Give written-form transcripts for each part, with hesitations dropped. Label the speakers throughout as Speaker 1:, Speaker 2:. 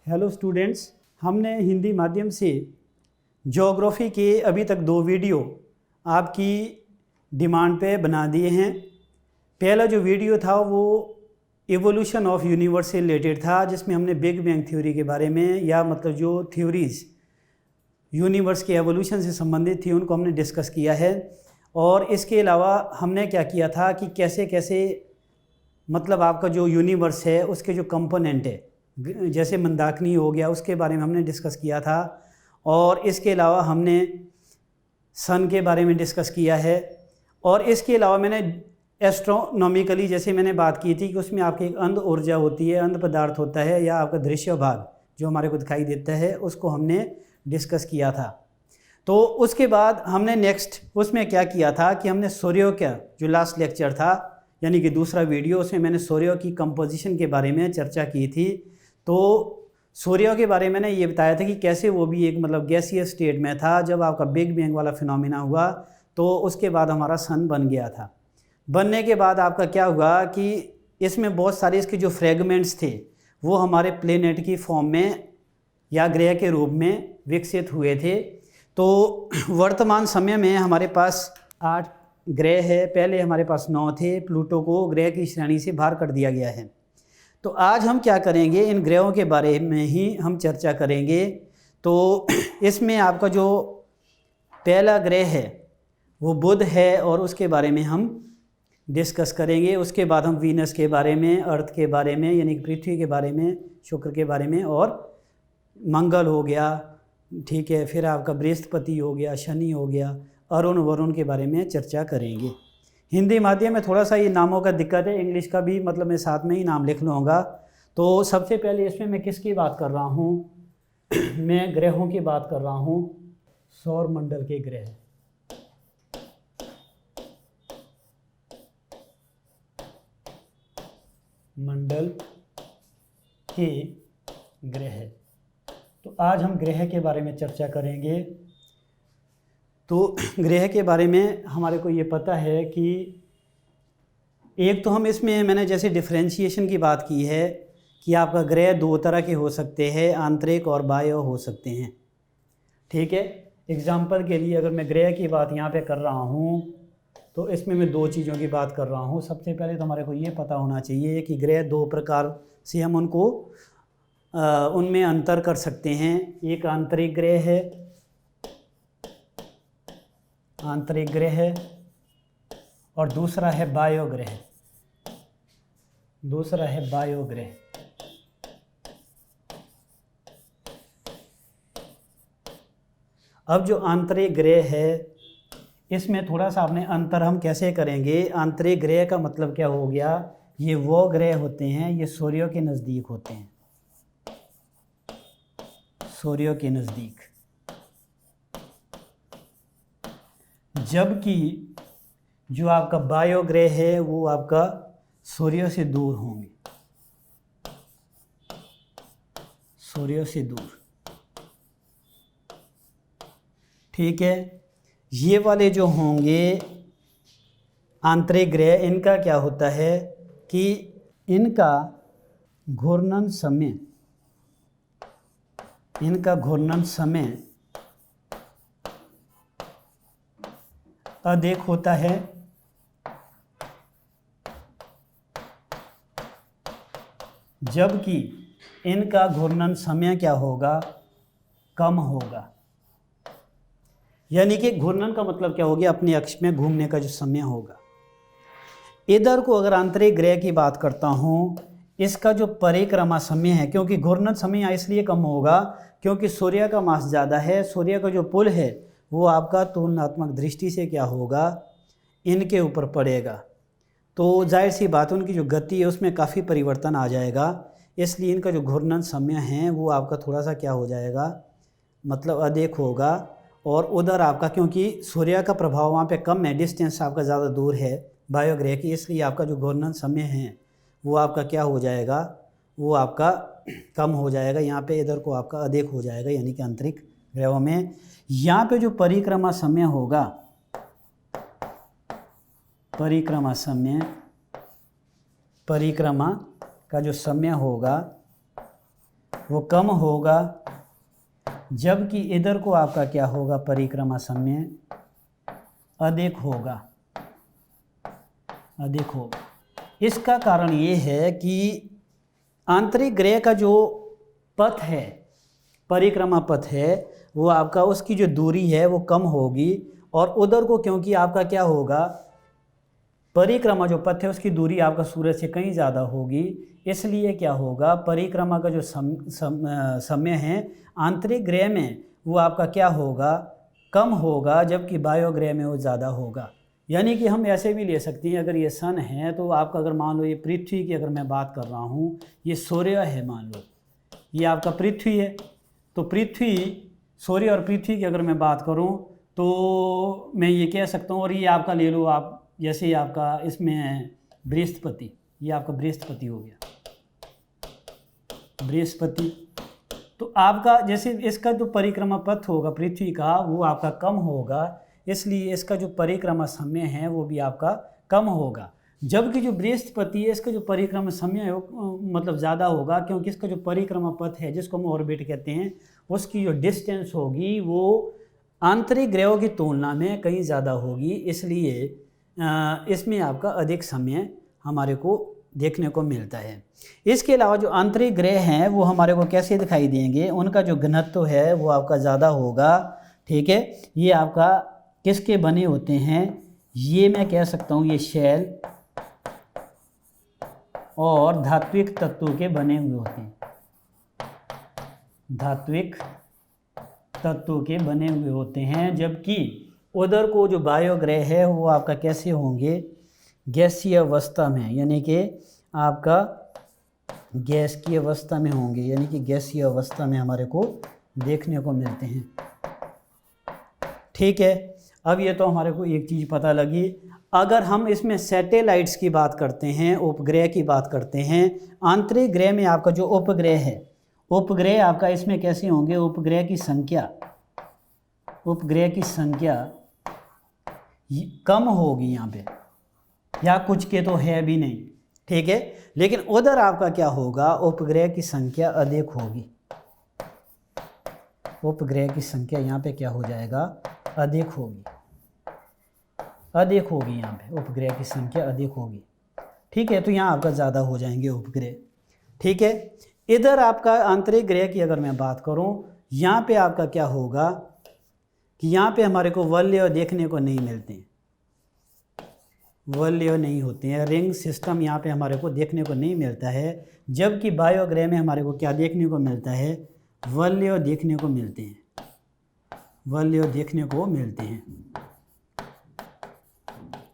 Speaker 1: Hello students, हमने हिंदी माध्यम से ज्योग्राफी के अभी तक 2 वीडियो आपकी डिमांड पे बना दिए हैं। पहला जो वीडियो था वो इवोल्यूशन ऑफ यूनिवर्स से रिलेटेड था, जिसमें हमने बिग बैंग थ्योरी के बारे में या मतलब जो थ्योरीज़ यूनिवर्स के एवोल्यूशन से संबंधित थी उनको हमने डिस्कस किया है। और इसके अलावा हमने क्या किया था कि कैसे कैसे मतलब आपका जो यूनिवर्स है उसके जो कंपोनेंट है, जैसे मंदाकिनी हो गया, उसके बारे में हमने डिस्कस किया था। और इसके अलावा हमने सन के बारे में डिस्कस किया है। और इसके अलावा मैंने एस्ट्रोनॉमिकली जैसे मैंने बात की थी कि उसमें आपकी एक अंध ऊर्जा होती है, अंध पदार्थ होता है या आपका दृश्य भाग जो हमारे को दिखाई देता है, उसको हमने डिस्कस किया था। तो उसके बाद हमने नेक्स्ट उसमें क्या किया था कि हमने सूर्यों का जो लास्ट लेक्चर था यानी कि दूसरा वीडियो, उसमें मैंने सूर्यों की कंपोजिशन के बारे में चर्चा की थी। तो सूर्यों के बारे में मैंने ये बताया था कि कैसे वो भी एक मतलब गैसियस स्टेट में था जब आपका बिग बैंग वाला फिनोमिना हुआ, तो उसके बाद हमारा सन बन गया था। बनने के बाद आपका क्या हुआ कि इसमें बहुत सारे इसके जो फ्रेगमेंट्स थे वो हमारे प्लेनेट की फॉर्म में या ग्रह के रूप में विकसित हुए थे। तो वर्तमान समय में हमारे पास 8 ग्रह है, पहले हमारे पास 9 थे। प्लूटो को ग्रह की श्रेणी से बाहर कर दिया गया है। तो आज हम क्या करेंगे, इन ग्रहों के बारे में ही हम चर्चा करेंगे। तो इसमें आपका जो पहला ग्रह है वो बुध है और उसके बारे में हम डिस्कस करेंगे। उसके बाद हम वीनस के बारे में, अर्थ के बारे में यानी कि पृथ्वी के बारे में, शुक्र के बारे में, और मंगल हो गया, ठीक है, फिर आपका बृहस्पति हो गया, शनि हो गया, अरुण वरुण के बारे में चर्चा करेंगे। हिंदी माध्यम में थोड़ा सा ये नामों का दिक्कत है, इंग्लिश का भी मतलब मैं साथ में ही नाम लिख लूँगा। तो सबसे पहले इसमें मैं किसकी बात कर रहा हूँ मैं ग्रहों की बात कर रहा हूँ, सौर मंडल के ग्रह, मंडल के ग्रह। तो आज हम ग्रह के बारे में चर्चा करेंगे। तो ग्रह के बारे में हमारे को ये पता है कि एक तो हम इसमें मैंने जैसे डिफरेंशिएशन की बात की है कि आपका ग्रह 2 तरह के हो सकते हैं, आंतरिक और बाह्य हो सकते हैं, ठीक है। एग्जाम्पल के लिए अगर मैं ग्रह की बात यहाँ पे कर रहा हूँ तो इसमें मैं 2 चीज़ों की बात कर रहा हूँ। सबसे पहले तो हमारे को ये पता होना चाहिए कि ग्रह 2 प्रकार से हम उनको उनमें अंतर कर सकते हैं। एक आंतरिक ग्रह है, आंतरिक ग्रह है, और दूसरा है बाह्य ग्रह, दूसरा है बाह्य ग्रह। अब जो आंतरिक ग्रह है इसमें थोड़ा सा आपने अंतर हम कैसे करेंगे। आंतरिक ग्रह का मतलब क्या हो गया, ये वो ग्रह होते हैं ये सूर्य के नज़दीक होते हैं, सूर्य के नज़दीक, जबकि जो आपका बाह्य ग्रह है वो आपका सूर्य से दूर होंगे, सूर्य से दूर, ठीक है। ये वाले जो होंगे आंतरिक ग्रह, इनका क्या होता है कि इनका घूर्णन समय, इनका घूर्णन समय अधिक होता है, जबकि इनका घूर्णन समय क्या होगा, कम होगा। यानी कि घूर्णन का मतलब क्या हो गया, अपने अक्ष में घूमने का जो समय होगा। इधर को अगर आंतरिक ग्रह की बात करता हूँ, इसका जो परिक्रमा समय है, क्योंकि घूर्णन समय इसलिए कम होगा क्योंकि सूर्य का मास ज़्यादा है, सूर्य का जो पुल है वो आपका तुलनात्मक दृष्टि से क्या होगा, इनके ऊपर पड़ेगा। तो जाहिर सी बात उनकी जो गति है उसमें काफ़ी परिवर्तन आ जाएगा, इसलिए इनका जो घूर्णन समय है वो आपका थोड़ा सा क्या हो जाएगा, मतलब अधिक होगा। और उधर आपका क्योंकि सूर्य का प्रभाव वहाँ पे कम है, डिस्टेंस आपका ज़्यादा दूर है बाह्य ग्रह की, इसलिए आपका जो घूर्णन समय है वो आपका क्या हो जाएगा, वो आपका कम हो जाएगा। यहाँ पे इधर को आपका अधिक हो जाएगा, यानी कि आंतरिक ग्रहों में। यहाँ पे जो परिक्रमा समय होगा, परिक्रमा समय, परिक्रमा का जो समय होगा वो कम होगा, जबकि इधर को आपका क्या होगा, परिक्रमा समय अधिक होगा, अधिक होगा। इसका कारण ये है कि आंतरिक ग्रह का जो पथ है, परिक्रमा पथ है, वो आपका उसकी जो दूरी है वो कम होगी, और उधर को क्योंकि आपका क्या होगा, परिक्रमा जो पथ है उसकी दूरी आपका सूरज से कहीं ज़्यादा होगी, इसलिए क्या होगा, परिक्रमा का जो समय है आंतरिक ग्रह में वो आपका क्या होगा, कम होगा, जबकि बाह्य ग्रह में वो ज़्यादा होगा। यानी कि हम ऐसे भी ले सकते हैं, अगर ये सन है तो आपका, अगर मान लो ये पृथ्वी की अगर मैं बात कर रहा हूँ, ये सूर्य है, मान लो ये आपका पृथ्वी है, तो पृथ्वी, सूर्य और पृथ्वी की अगर मैं बात करूँ तो मैं ये कह सकता हूँ, और ये आपका ले लो आप, जैसे आपका इसमें बृहस्पति, ये आपका बृहस्पति हो गया, बृहस्पति, तो आपका जैसे इसका जो परिक्रमा पथ होगा पृथ्वी का वो आपका कम होगा, इसलिए इसका जो परिक्रमा समय है वो भी आपका कम होगा। जबकि जो बृहस्पति है इसका जो परिक्रमा समय है मतलब ज़्यादा होगा, क्योंकि इसका जो परिक्रमा पथ है जिसको हम ऑर्बिट कहते हैं, उसकी जो डिस्टेंस होगी वो आंतरिक ग्रहों की तुलना में कहीं ज़्यादा होगी, इसलिए इसमें आपका अधिक समय हमारे को देखने को मिलता है। इसके अलावा जो आंतरिक ग्रह हैं वो हमारे को कैसे दिखाई देंगे, उनका जो घनत्व है वो आपका ज़्यादा होगा, ठीक है। ये आपका किसके बने होते हैं, ये मैं कह सकता हूँ ये शैल और धात्विक तत्वों के बने हुए होते हैं, धात्विक तत्वों के बने हुए होते हैं। जबकि उधर को जो बाह्य ग्रह है वो आपका कैसे होंगे, गैसीय अवस्था में, यानी कि आपका गैस की अवस्था में होंगे, यानी कि गैसीय अवस्था में हमारे को देखने को मिलते हैं, ठीक है। अब ये तो हमारे को एक चीज़ पता लगी। अगर हम इसमें सैटेलाइट्स की बात करते हैं, उपग्रह की बात करते हैं, आंतरिक ग्रह में आपका जो उपग्रह है, उपग्रह आपका इसमें कैसे होंगे, उपग्रह की संख्या, उपग्रह की संख्या कम होगी यहाँ पे, या कुछ के तो है भी नहीं, ठीक है। लेकिन उधर आपका क्या होगा, उपग्रह की संख्या अधिक होगी, उपग्रह की संख्या यहाँ पे क्या हो जाएगा, अधिक होगी, अधिक होगी, यहाँ पे उपग्रह की संख्या अधिक होगी, ठीक है। तो यहाँ आपका ज़्यादा हो जाएंगे उपग्रह, ठीक है। इधर आपका आंतरिक ग्रह की अगर मैं बात करूँ, यहाँ पे आपका क्या होगा कि यहाँ पे हमारे को वलय देखने को नहीं मिलते हैं, वलय नहीं होते हैं, रिंग सिस्टम यहाँ पे हमारे को देखने को नहीं मिलता है। जबकि बाह्य ग्रह में हमारे को क्या देखने को मिलता है, वलय देखने को मिलते हैं, वलय देखने को मिलते हैं,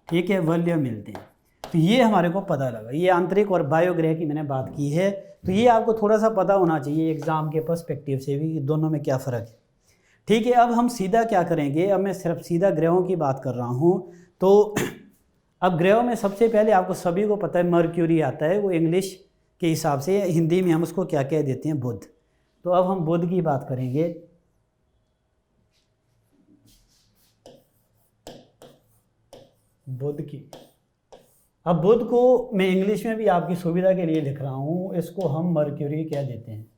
Speaker 1: ठीक है, वलय मिलते हैं। तो ये हमारे को पता लगा, ये आंतरिक और बाह्य ग्रह की मैंने बात की है, तो ये आपको थोड़ा सा पता होना चाहिए एग्ज़ाम के पर्सपेक्टिव से भी कि दोनों में क्या फ़र्क है, ठीक है। अब हम सीधा क्या करेंगे, अब मैं सिर्फ सीधा ग्रहों की बात कर रहा हूँ। तो अब ग्रहों में सबसे पहले आपको सभी को पता है मर्क्यूरी आता है, वो इंग्लिश के हिसाब से, हिंदी में हम उसको क्या कह देते हैं, बुध। तो अब हम बुध की बात करेंगे। बुध की, अब बुध को मैं इंग्लिश में भी आपकी सुविधा के लिए लिख रहा हूँ, इसको हम मर्क्यूरी कह देते हैं,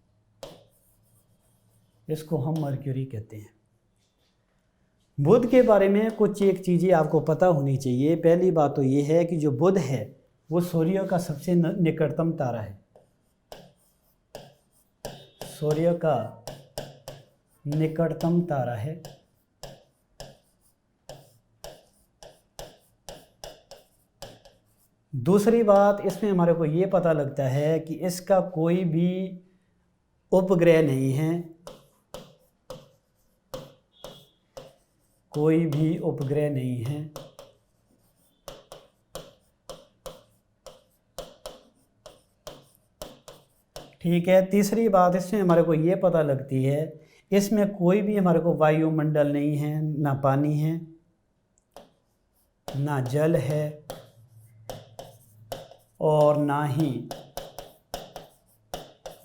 Speaker 1: इसको हम मर्क्यूरी कहते हैं। बुध के बारे में कुछ एक चीज़ें आपको पता होनी चाहिए। पहली बात तो ये है कि जो बुध है वो सूर्य का सबसे निकटतम तारा है, सूर्य का निकटतम तारा है। दूसरी बात इसमें हमारे को ये पता लगता है कि इसका कोई भी उपग्रह नहीं है, कोई भी उपग्रह नहीं है, ठीक है। तीसरी बात इसमें हमारे को ये पता लगती है, इसमें कोई भी हमारे को वायुमंडल नहीं है, ना पानी है, ना जल है, और ना ही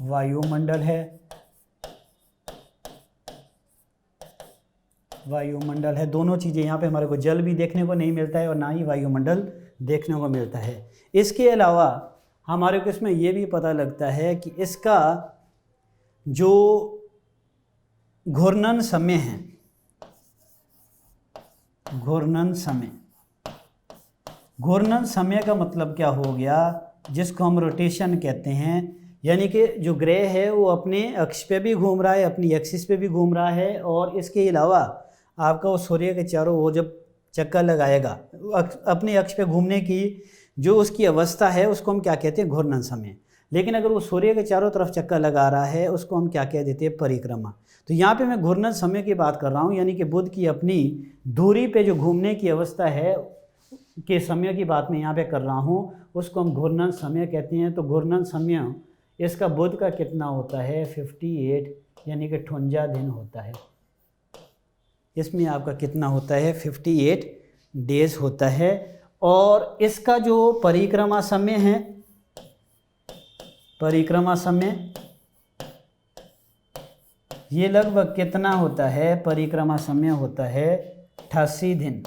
Speaker 1: वायुमंडल है, वायुमंडल है। दोनों चीज़ें यहाँ पे हमारे को जल भी देखने को नहीं मिलता है और ना ही वायुमंडल देखने को मिलता है। इसके अलावा हमारे को इसमें ये भी पता लगता है कि इसका जो घूर्णन समय है, घूर्णन समय, घूर्णन समय का मतलब क्या हो गया, जिसको हम रोटेशन कहते हैं, यानी कि जो ग्रह है वो अपने अक्ष पे भी घूम रहा है, अपनी एक्सिस पे भी घूम रहा है, और इसके अलावा आपका वो सूर्य के चारों ओर जब चक्कर लगाएगा, अपने अक्ष पे घूमने की जो उसकी अवस्था है उसको हम क्या कहते हैं, घूर्णन समय। लेकिन अगर वो सूर्य के चारों तरफ चक्कर लगा रहा है उसको हम क्या कह देते हैं, परिक्रमा। तो यहाँ पे मैं घूर्णन समय की बात कर रहा हूँ, यानी कि बुध की अपनी दूरी पे जो घूमने की अवस्था है के समय की बात मैं यहाँ पे कर रहा हूँ, उसको हम घूर्णन समय कहते हैं। तो घूर्णन समय इसका बुध का कितना होता है, 58, यानी कि 58 दिन होता है। इसमें आपका कितना होता है, 58 डेज होता है। और इसका जो परिक्रमा समय है, परिक्रमा समय ये लगभग कितना होता है, परिक्रमा समय होता है 88 दिन,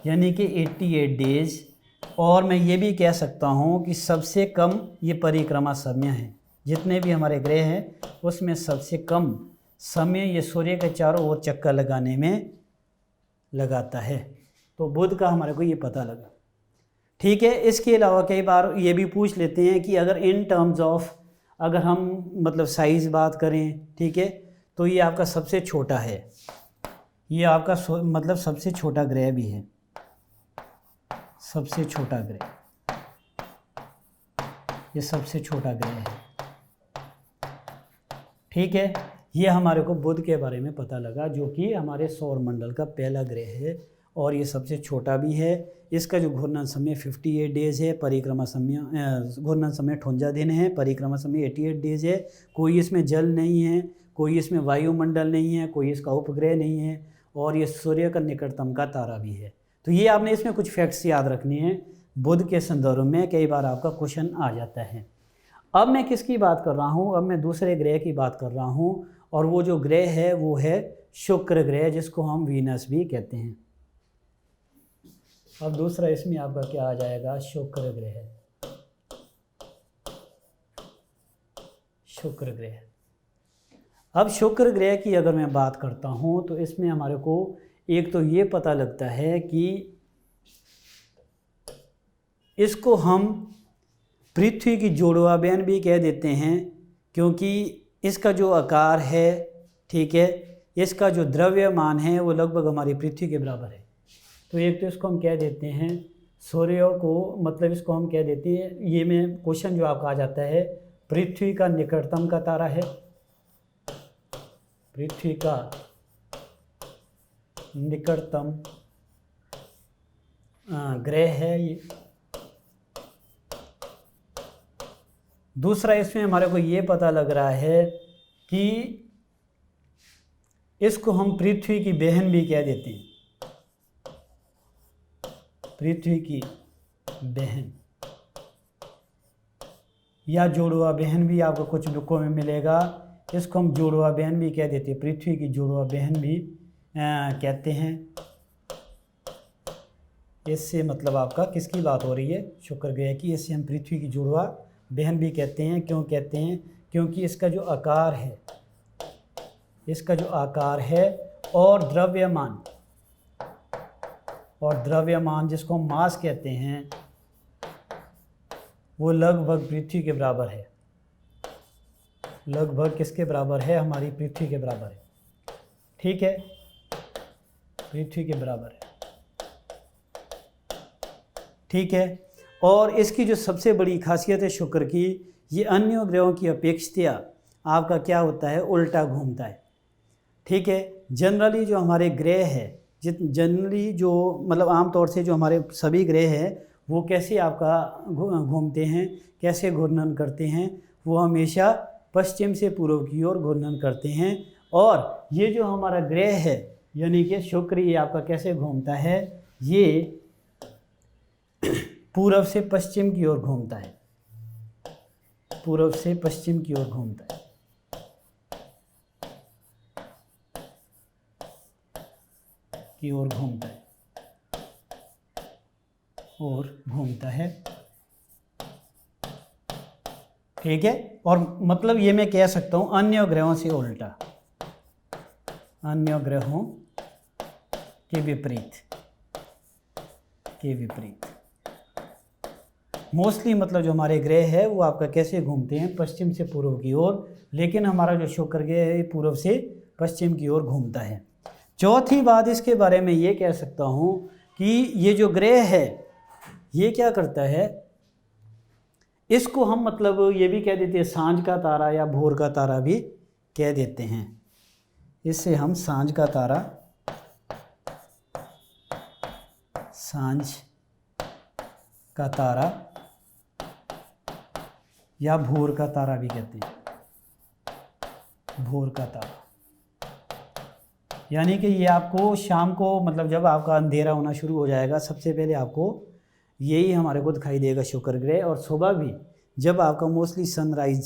Speaker 1: यानी कि 88 डेज। और मैं ये भी कह सकता हूँ कि सबसे कम ये परिक्रमा समय है, जितने भी हमारे ग्रह हैं उसमें सबसे कम समय ये सूर्य के चारों ओर चक्कर लगाने में लगाता है। तो बुध का हमारे को ये पता लगा, ठीक है। इसके अलावा कई बार ये भी पूछ लेते हैं कि अगर इन टर्म्स ऑफ, अगर हम मतलब साइज़ बात करें, ठीक है, तो ये आपका सबसे छोटा है, ये आपका मतलब सबसे छोटा ग्रह भी है, सबसे छोटा ग्रह, ये सबसे छोटा ग्रह है, ठीक है। ये हमारे को बुध के बारे में पता लगा, जो कि हमारे सौर मंडल का पहला ग्रह है और ये सबसे छोटा भी है। इसका जो घूर्णन समय 58 डेज है, परिक्रमा समय घूर्णन समय 58 दिन है, परिक्रमा समय 88 डेज है। कोई इसमें जल नहीं है, कोई इसमें वायुमंडल नहीं है, कोई इसका उपग्रह नहीं है, और ये सूर्य का निकटतम का तारा भी है। तो ये आपने इसमें कुछ फैक्ट्स याद रखने हैं, बुध के संदर्भ में कई बार आपका क्वेश्चन आ जाता है। अब मैं किसकी बात कर रहा हूँ, अब मैं दूसरे ग्रह की बात कर रहा हूँ, और वो जो ग्रह है वो है शुक्र ग्रह, जिसको हम वीनस भी कहते हैं। अब दूसरा इसमें आपका क्या आ जाएगा, शुक्र ग्रह, शुक्र ग्रह। अब शुक्र ग्रह की अगर मैं बात करता हूँ तो इसमें हमारे को एक तो ये पता लगता है कि इसको हम पृथ्वी की जुड़वा बहन भी कह देते हैं, क्योंकि इसका जो आकार है, ठीक है, इसका जो द्रव्यमान है वो लगभग हमारी पृथ्वी के बराबर है। तो एक तो इसको हम कह देते हैं सूर्य को, मतलब इसको हम कह देते हैं, ये में क्वेश्चन जो आपका आ जाता है, पृथ्वी का निकटतम का तारा है, पृथ्वी का निकटतम ग्रह है ये। दूसरा इसमें हमारे को ये पता लग रहा है कि इसको हम पृथ्वी की बहन भी कह देते हैं, पृथ्वी की बहन या जुड़वा बहन भी आपको कुछ बुकों में मिलेगा, इसको हम जुड़वा बहन भी कह देते हैं, पृथ्वी की जुड़वा बहन भी कहते हैं। इससे मतलब आपका किसकी बात हो रही है, शुक्र ग्रह की। इससे हम पृथ्वी की जुड़वा बहन भी कहते हैं। क्यों कहते हैं, क्योंकि इसका जो आकार है, इसका जो आकार है और द्रव्यमान जिसको हम मास कहते हैं, वो लगभग पृथ्वी के बराबर है, लगभग किसके बराबर है, हमारी पृथ्वी के बराबर है, ठीक है, पृथ्वी के बराबर है, ठीक है। और इसकी जो सबसे बड़ी खासियत है शुक्र की, ये अन्य ग्रहों की अपेक्षया आपका क्या होता है, उल्टा घूमता है, ठीक है। जनरली जो हमारे ग्रह है, जनरली जो मतलब आमतौर से जो हमारे सभी ग्रह हैं वो कैसे आपका घूमते हैं, कैसे घूर्णन करते हैं, वो हमेशा पश्चिम से पूर्व की ओर घूर्णन करते हैं। और ये जो हमारा ग्रह है यानी कि शुक्र, ये आपका कैसे घूमता है, ये पूर्व से पश्चिम की ओर घूमता है, पूर्व से पश्चिम की ओर घूमता है, की ओर घूमता है, और घूमता है, ठीक है। और मतलब ये मैं कह सकता हूँ अन्य ग्रहों से उल्टा, अन्य ग्रहों के विपरीत, के विपरीत। मोस्टली मतलब जो हमारे ग्रह है वो आपका कैसे घूमते हैं, पश्चिम से पूर्व की ओर, लेकिन हमारा जो शुक्र ग्रह है ये पूर्व से पश्चिम की ओर घूमता है। चौथी बात इसके बारे में ये कह सकता हूँ कि ये जो ग्रह है ये क्या करता है, इसको हम मतलब ये भी कह देते हैं सांझ का तारा या भोर का तारा भी कह देते हैं। इससे हम सांझ का तारा, सांझ का तारा या भोर का तारा भी कहते हैं, भोर का तारा। यानी कि ये आपको शाम को मतलब जब आपका अंधेरा होना शुरू हो जाएगा सबसे पहले आपको यही हमारे को दिखाई देगा शुक्र ग्रह, और सुबह भी जब आपका मोस्टली सनराइज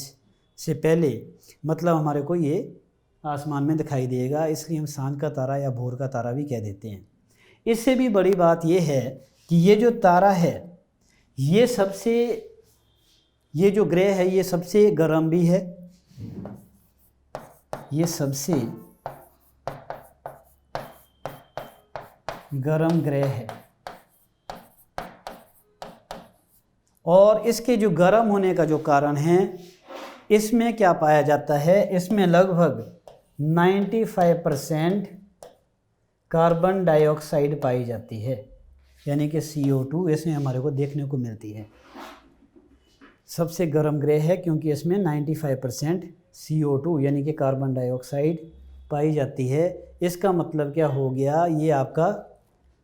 Speaker 1: से पहले मतलब हमारे को ये आसमान में दिखाई देगा, इसलिए हम सांझ का तारा या भोर का तारा भी कह देते हैं। इससे भी बड़ी बात ये है कि ये जो तारा है ये सबसे, ये जो ग्रह है ये सबसे गर्म भी है, ये सबसे गर्म ग्रह है। और इसके जो गर्म होने का जो कारण है, इसमें क्या पाया जाता है, इसमें लगभग 95% कार्बन डाइऑक्साइड पाई जाती है, यानी कि CO2 इसमें हमारे को देखने को मिलती है। सबसे गर्म ग्रह है क्योंकि इसमें 95% CO2 यानी कि कार्बन डाइऑक्साइड पाई जाती है। इसका मतलब क्या हो गया, ये आपका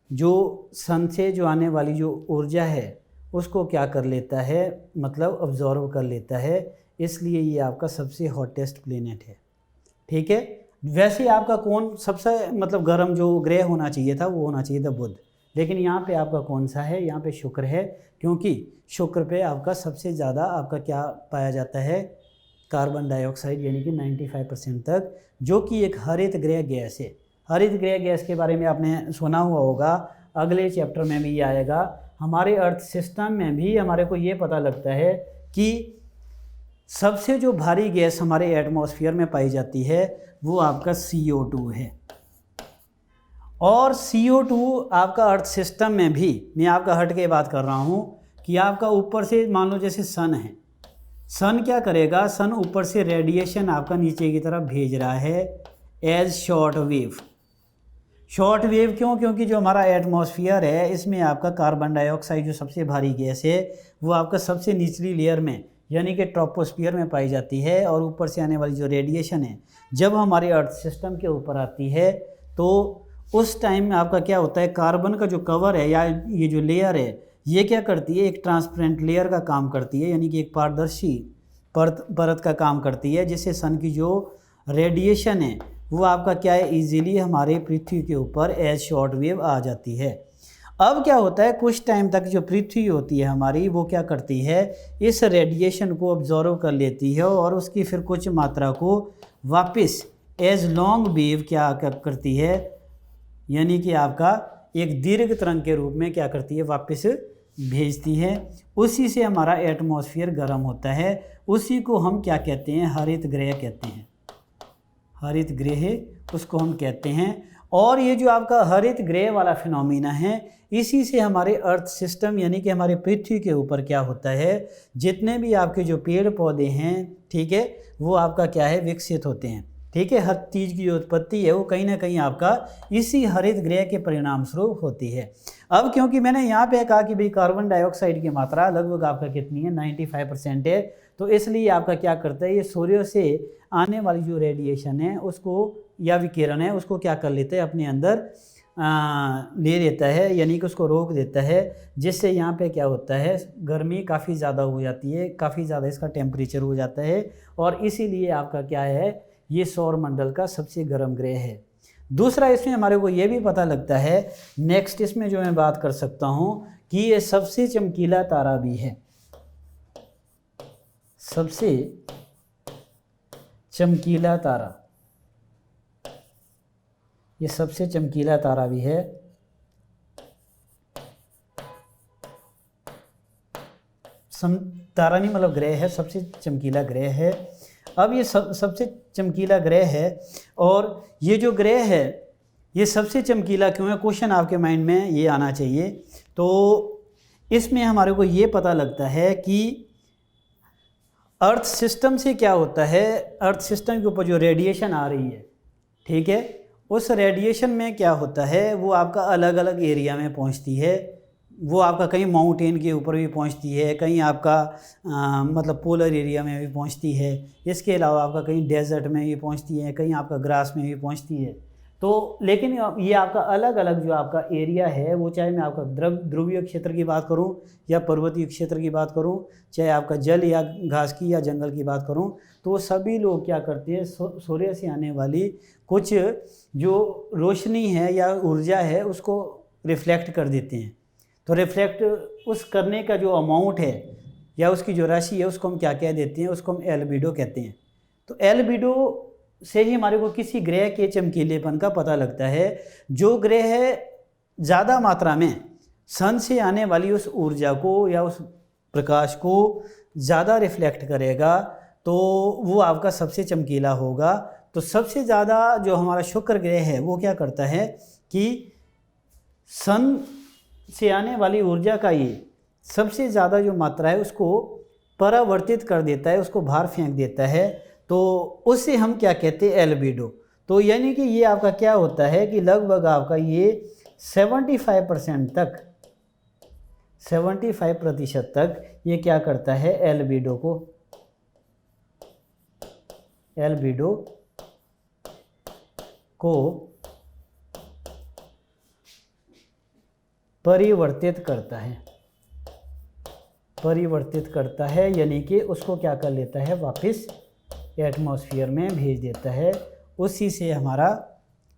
Speaker 1: जो सन से जो आने वाली जो ऊर्जा है उसको क्या कर लेता है, मतलब अब्जॉर्व कर लेता है, इसलिए ये आपका सबसे हॉटेस्ट प्लेनेट है। ठीक है। वैसे आपका कौन सबसे मतलब गर्म जो ग्रह होना चाहिए था वो होना चाहिए था बुध, लेकिन यहाँ पे आपका कौन सा है, यहाँ पे शुक्र है, क्योंकि शुक्र पे आपका सबसे ज़्यादा आपका क्या पाया जाता है, कार्बन डाइऑक्साइड, यानी कि 95% तक, जो कि एक हरित गृह गैस है। हरित गृह गैस के बारे में आपने सुना हुआ होगा, अगले चैप्टर में भी ये आएगा। हमारे अर्थ सिस्टम में भी हमारे को ये पता लगता है कि सबसे जो भारी गैस हमारे एटमॉस्फेयर में पाई जाती है वो आपका CO2 है। और CO2 आपका अर्थ सिस्टम में भी, मैं आपका हट के बात कर रहा हूँ कि आपका ऊपर से मान लो जैसे सन है, सन क्या करेगा, सन ऊपर से रेडिएशन आपका नीचे की तरफ भेज रहा है as short wave. Short wave क्यों, क्योंकि जो हमारा एटमॉस्फेयर है इसमें आपका कार्बन डाइऑक्साइड जो सबसे भारी गैस है वो आपका सबसे निचली लेयर में यानी कि ट्रोपोस्फियर में पाई जाती है, और ऊपर से आने वाली जो रेडिएशन है जब हमारे अर्थ सिस्टम के ऊपर आती है तो उस टाइम में आपका क्या होता है, कार्बन का जो कवर है या ये जो लेयर है ये क्या करती है, एक ट्रांसपेरेंट लेयर का काम करती है, यानी कि एक पारदर्शी परत का काम करती है, जिससे सन की जो रेडिएशन है वो आपका क्या है, इजीली हमारे पृथ्वी के ऊपर एज शॉर्ट वेव आ जाती है। अब क्या होता है, कुछ टाइम तक जो पृथ्वी होती है हमारी वो क्या करती है, इस रेडिएशन को ऑब्जॉर्व कर लेती है और उसकी फिर कुछ मात्रा को वापस एज लॉन्ग वेव क्या करती है, यानी कि आपका एक दीर्घ तरंग के रूप में क्या करती है, वापस भेजती है। उसी से हमारा एटमॉस्फेयर गर्म होता है, उसी को हम क्या कहते हैं, हरित गृह कहते हैं, हरित गृह उसको हम कहते हैं। और ये जो आपका हरित गृह वाला फिनोमिना है, इसी से हमारे अर्थ सिस्टम यानी कि हमारे पृथ्वी के ऊपर क्या होता है, जितने भी आपके जो पेड़ पौधे हैं, ठीक है, वो आपका क्या है, विकसित होते हैं। ठीक है, हर चीज़ की जो उत्पत्ति है वो कहीं ना कहीं आपका इसी हरित गृह के परिणाम स्वरूप होती है। अब क्योंकि मैंने यहाँ पे कहा कि भाई कार्बन डाइऑक्साइड की मात्रा लगभग आपका कितनी है, 95% है, तो इसलिए आपका क्या करता है, ये सूर्य से आने वाली जो रेडिएशन है उसको या विकिरण है उसको क्या कर लेता है, अपने अंदर ले लेता है, यानी कि उसको रोक देता है, जिससे यहाँ पे क्या होता है, गर्मी काफ़ी ज़्यादा हो जाती है, काफ़ी ज़्यादा इसका टेम्परेचर हो जाता है, और इसीलिए आपका क्या है, ये सौर मंडल का सबसे गर्म ग्रह है। दूसरा इसमें हमारे को ये भी पता लगता है, नेक्स्ट इसमें जो मैं बात कर सकता हूँ कि ये सबसे चमकीला तारा भी है, सबसे चमकीला तारा, ये सबसे चमकीला तारा भी है। तारा नहीं मतलब ग्रह है, सबसे चमकीला ग्रह है। अब ये सबसे चमकीला ग्रह है, और ये जो ग्रह है ये सबसे चमकीला क्यों है, क्वेश्चन आपके माइंड में ये आना चाहिए। तो इसमें हमारे को ये पता लगता है कि अर्थ सिस्टम से क्या होता है, अर्थ सिस्टम के ऊपर जो रेडिएशन आ रही है, ठीक है, उस रेडिएशन में क्या होता है, वो आपका अलग अलग एरिया में पहुंचती है। वो आपका कहीं माउंटेन के ऊपर भी पहुंचती है, कहीं आपका मतलब पोलर एरिया में भी पहुंचती है। इसके अलावा आपका कहीं डेजर्ट में भी पहुंचती है, कहीं आपका ग्रास में भी पहुंचती है। तो लेकिन ये आपका अलग अलग जो आपका एरिया है, वो चाहे मैं आपका ध्रुवीय क्षेत्र की बात करूं या पर्वतीय क्षेत्र की बात करूं, चाहे आपका जल या घास की या जंगल की बात करूं, तो सभी लोग क्या करते हैं, सूर्य से आने वाली कुछ जो रोशनी है या ऊर्जा है उसको रिफ्लेक्ट कर देते हैं। तो रिफ्लेक्ट उस करने का जो अमाउंट है या उसकी जो राशि है उसको हम क्या कह देते हैं, उसको हम एल्बिडो कहते हैं। तो एल्बिडो से ही हमारे को किसी ग्रह के चमकीलेपन का पता लगता है। जो ग्रह ज़्यादा मात्रा में सन से आने वाली उस ऊर्जा को या उस प्रकाश को ज़्यादा रिफ्लेक्ट करेगा तो वो आपका सबसे चमकीला होगा। तो सबसे ज़्यादा जो हमारा शुक्र ग्रह है वो क्या करता है कि सन से आने वाली ऊर्जा का ये सबसे ज़्यादा जो मात्रा है उसको परावर्तित कर देता है, उसको बाहर फेंक देता है। तो उससे हम क्या कहते हैं, एल्बिडो। तो यानी कि ये आपका क्या होता है कि लगभग आपका ये 75% तक, 75% तक ये क्या करता है, एल्बिडो को परिवर्तित करता है, यानी कि उसको क्या कर लेता है, वापस एटमॉस्फेयर में भेज देता है। उसी से हमारा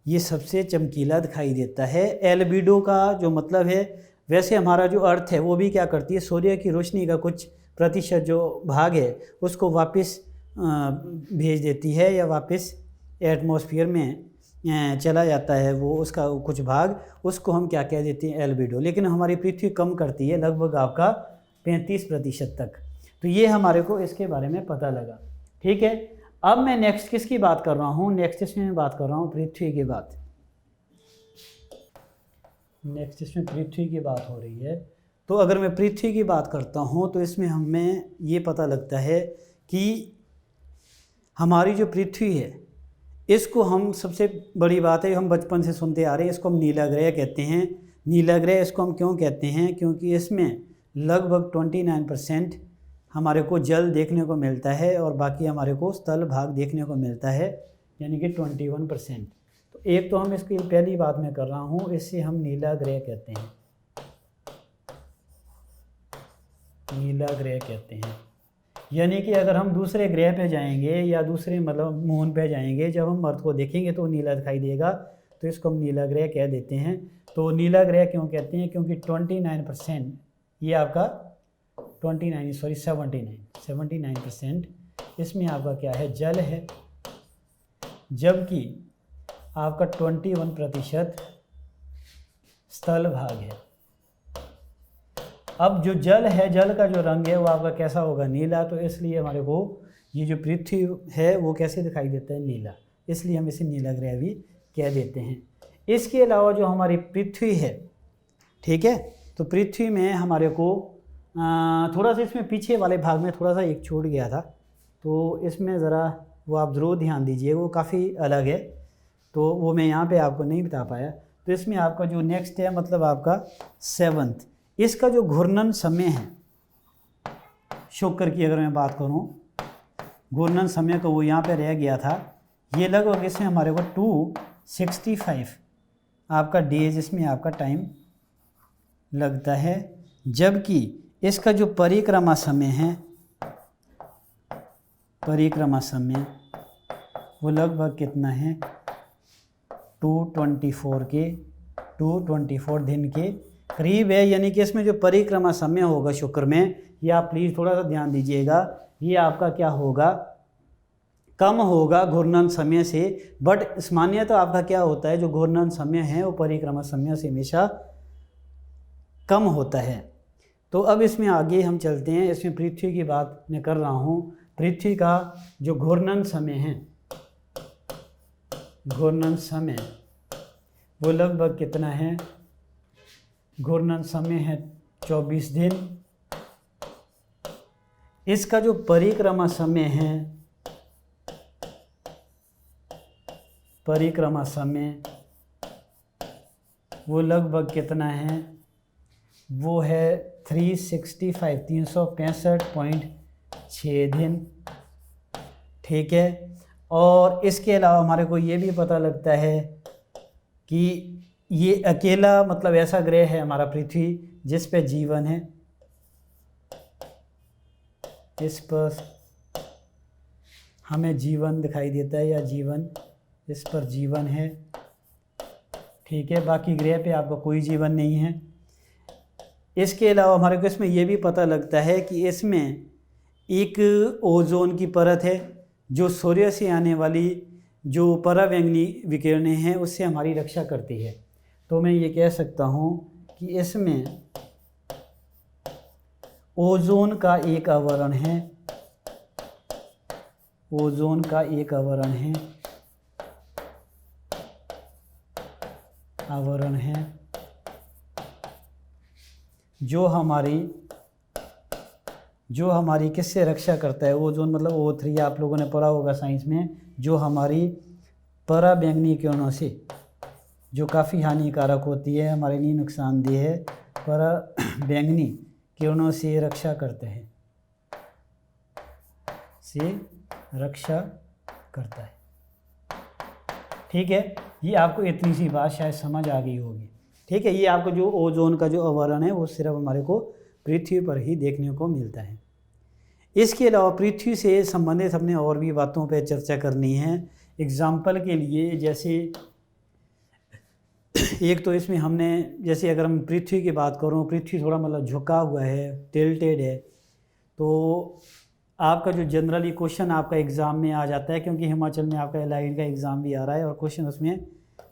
Speaker 1: ये सबसे चमकीला दिखाई देता है। एल्बिडो का जो मतलब है, वैसे हमारा जो अर्थ है वो भी क्या करती है, सूर्य की रोशनी का कुछ प्रतिशत जो भाग है उसको वापस भेज देती है या वापस एटमॉस्फेयर में चला जाता है वो उसका कुछ भाग, उसको हम क्या कह देते हैं, एल्बिडो। लेकिन हमारी पृथ्वी कम करती है लगभग आपका 35% तक। तो ये हमारे को इसके बारे में पता लगा, ठीक है। अब मैं नेक्स्ट किसकी बात कर रहा हूँ, नेक्स्ट इसमें मैं बात कर रहा हूँ पृथ्वी की बात। नेक्स्ट इसमें पृथ्वी की बात हो रही है। तो अगर मैं पृथ्वी की बात करता हूँ तो इसमें हमें ये पता लगता है कि हमारी जो पृथ्वी है इसको हम, सबसे बड़ी बात है हम बचपन से सुनते आ रहे हैं, इसको हम नीला ग्रह कहते हैं। नीला ग्रह इसको हम क्यों कहते हैं, क्योंकि इसमें लगभग 29% हमारे को जल देखने को मिलता है और बाकी हमारे को स्थल भाग देखने को मिलता है, यानी कि 21%। तो एक तो हम इसकी पहली बात मैं कर रहा हूँ, इससे हम नीला ग्रह कहते हैं, नीला ग्रह कहते हैं। यानी कि अगर हम दूसरे ग्रह पे जाएंगे या दूसरे मतलब मून पे जाएंगे, जब हम अर्थ को देखेंगे तो नीला दिखाई देगा, तो इसको हम नीला ग्रह कह देते हैं। तो नीला ग्रह क्यों कहते हैं, क्योंकि 29%, ये आपका 79% इसमें आपका क्या है, जल है, जबकि आपका 21% स्थल भाग है। अब जो जल है, जल का जो रंग है वो आपका कैसा होगा, नीला। तो इसलिए हमारे को ये जो पृथ्वी है वो कैसे दिखाई देता है, नीला, इसलिए हम इसे नीला ग्रह भी कह देते हैं। इसके अलावा जो हमारी पृथ्वी है, ठीक है, तो पृथ्वी में हमारे को थोड़ा सा इसमें पीछे वाले भाग में थोड़ा सा एक छूट गया था, तो इसमें ज़रा वो आप ज़रूर ध्यान दीजिए, वो काफ़ी अलग है, तो वो मैं यहाँ पे आपको नहीं बता पाया। तो इसमें आपका जो नेक्स्ट है मतलब आपका 7th, इसका जो घूर्णन समय है शुक्र की, अगर मैं बात करूँ घूर्णन समय का, वो यहाँ पे रह गया था। ये लगभग इसमें हमारे को 265 आपका डेज इसमें आपका टाइम लगता है, जबकि इसका जो परिक्रमा समय है, परिक्रमा समय वो लगभग कितना है, 224 दिन के करीब है। यानी कि इसमें जो परिक्रमा समय होगा शुक्र में, ये आप प्लीज़ थोड़ा सा ध्यान दीजिएगा, ये आपका क्या होगा, कम होगा घूर्णन समय से। बट सामान्य तो आपका क्या होता है, जो घूर्णन समय है वो परिक्रमा समय से हमेशा कम होता है। तो अब इसमें आगे हम चलते हैं। इसमें पृथ्वी की बात मैं कर रहा हूँ। पृथ्वी का जो घूर्णन समय है, घूर्णन समय वो लगभग कितना है? घूर्णन समय है 24 दिन। इसका जो परिक्रमा समय है, परिक्रमा समय वो लगभग कितना है? वो है 365.6 दिन। ठीक है। और इसके अलावा हमारे को ये भी पता लगता है कि ये अकेला मतलब ऐसा ग्रह है हमारा पृथ्वी जिस पे जीवन है। इस पर हमें जीवन दिखाई देता है, या जीवन, इस पर जीवन है। ठीक है। बाकी ग्रह पे आपका कोई जीवन नहीं है। इसके अलावा हमारे को इसमें ये भी पता लगता है कि इसमें एक ओजोन की परत है जो सूर्य से आने वाली जो परावैंगनी विकिरणें हैं उससे हमारी रक्षा करती है। तो मैं ये कह सकता हूँ कि इसमें ओजोन का एक आवरण है, ओजोन का एक आवरण है, आवरण है जो हमारी किससे रक्षा करता है? ओजोन मतलब O3 आप लोगों ने पढ़ा होगा साइंस में, जो हमारी पराबैंगनी किरणों से, जो काफ़ी हानिकारक होती है, हमारे लिए नुकसानदेह है, पराबैंगनी किरणों से रक्षा करते हैं, से रक्षा करता है। ठीक है। ये आपको इतनी सी बात शायद समझ आ गई होगी। ठीक है। ये आपको जो ओजोन का जो आवरण है वो सिर्फ हमारे को पृथ्वी पर ही देखने को मिलता है। इसके अलावा पृथ्वी से संबंधित हमने और भी बातों पर चर्चा करनी है। एग्जाम्पल के लिए जैसे एक तो इसमें हमने, जैसे अगर हम पृथ्वी की बात करूँ, पृथ्वी थोड़ा मतलब झुका हुआ है, टिल्टेड है, तो आपका जो जनरली क्वेश्चन आपका एग्ज़ाम में आ जाता है, क्योंकि हिमाचल में आपका एलाइड का एग्ज़ाम भी आ रहा है और क्वेश्चन उसमें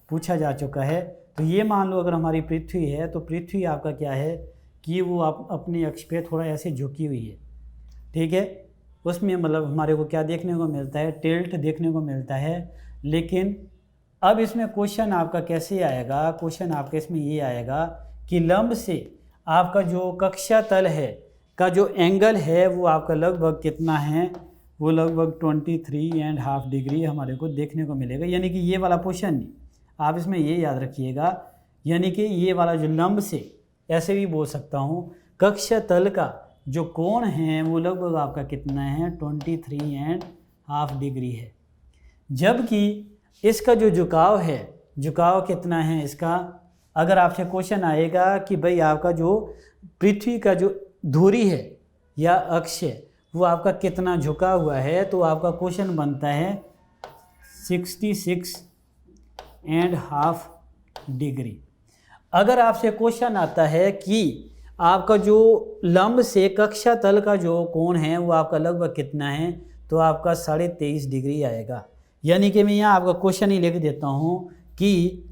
Speaker 1: पूछा जा चुका है। तो ये मान लो अगर हमारी पृथ्वी है तो पृथ्वी आपका क्या है कि वो आप अपने अक्ष पे थोड़ा ऐसे झुकी हुई है। ठीक है। उसमें मतलब हमारे को क्या देखने को मिलता है? टिल्ट देखने को मिलता है। लेकिन अब इसमें क्वेश्चन आपका कैसे आएगा? क्वेश्चन आपका इसमें ये आएगा कि लंब से आपका जो कक्षा तल है का जो एंगल है वो आपका लगभग कितना है? वो लगभग 23.5 डिग्री हमारे को देखने को मिलेगा। यानी कि ये वाला पोर्शन नहीं, आप इसमें ये याद रखिएगा, यानी कि ये वाला जो लंब से, ऐसे भी बोल सकता हूँ, कक्षा तल का जो कोण है वो लगभग आपका कितना है? 23.5 डिग्री है। जबकि इसका जो झुकाव है, झुकाव कितना है इसका? अगर आपसे क्वेश्चन आएगा कि भाई आपका जो पृथ्वी का जो धुरी है या अक्ष है वो आपका कितना झुका हुआ है, तो आपका क्वेश्चन बनता है 66.5 डिग्री। अगर आपसे क्वेश्चन आता है कि आपका जो लंब से कक्षा तल का जो कोण है वो आपका लगभग कितना है, तो आपका 23.5 डिग्री आएगा। यानी कि मैं यहाँ आपका क्वेश्चन ही लिख देता हूँ कि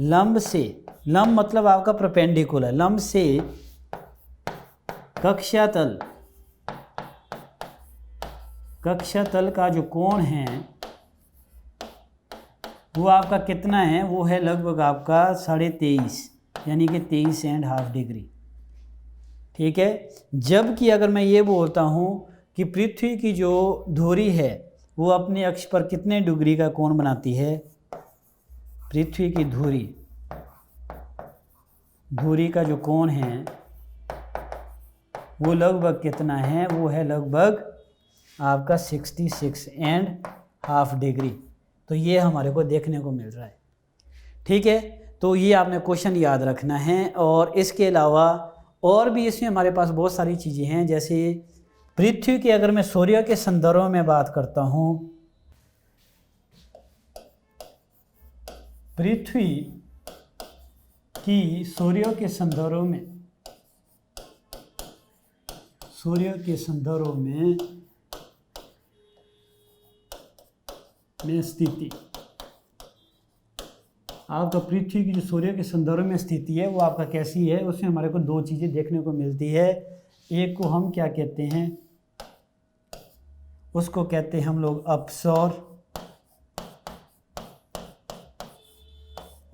Speaker 1: लंब से, लंब मतलब आपका परपेंडिकुलर, लंब से कक्षा तल का जो कोण है वो आपका कितना है? वो है लगभग आपका 23.5, यानी कि 23.5 डिग्री। ठीक है। जबकि अगर मैं ये बोलता हूँ कि पृथ्वी की जो धुरी है वो अपने अक्ष पर कितने डिग्री का कोण बनाती है? पृथ्वी की धुरी का जो कोण है वो लगभग कितना है? वो है लगभग आपका 66.5 डिग्री। तो ये हमारे को देखने को मिल रहा है। ठीक है। तो ये आपने क्वेश्चन याद रखना है। और इसके अलावा और भी इसमें हमारे पास बहुत सारी चीज़ें हैं। जैसे पृथ्वी की अगर मैं सूर्य के संदर्भ में बात करता हूँ, पृथ्वी की सूर्य के संदर्भ में स्थिति आपका पृथ्वी की जो सूर्य के संदर्भ में स्थिति है वो आपका कैसी है, उसमें हमारे को दो चीज़ें देखने को मिलती है। एक को हम क्या कहते हैं, उसको कहते हैं हम लोग अपसौर,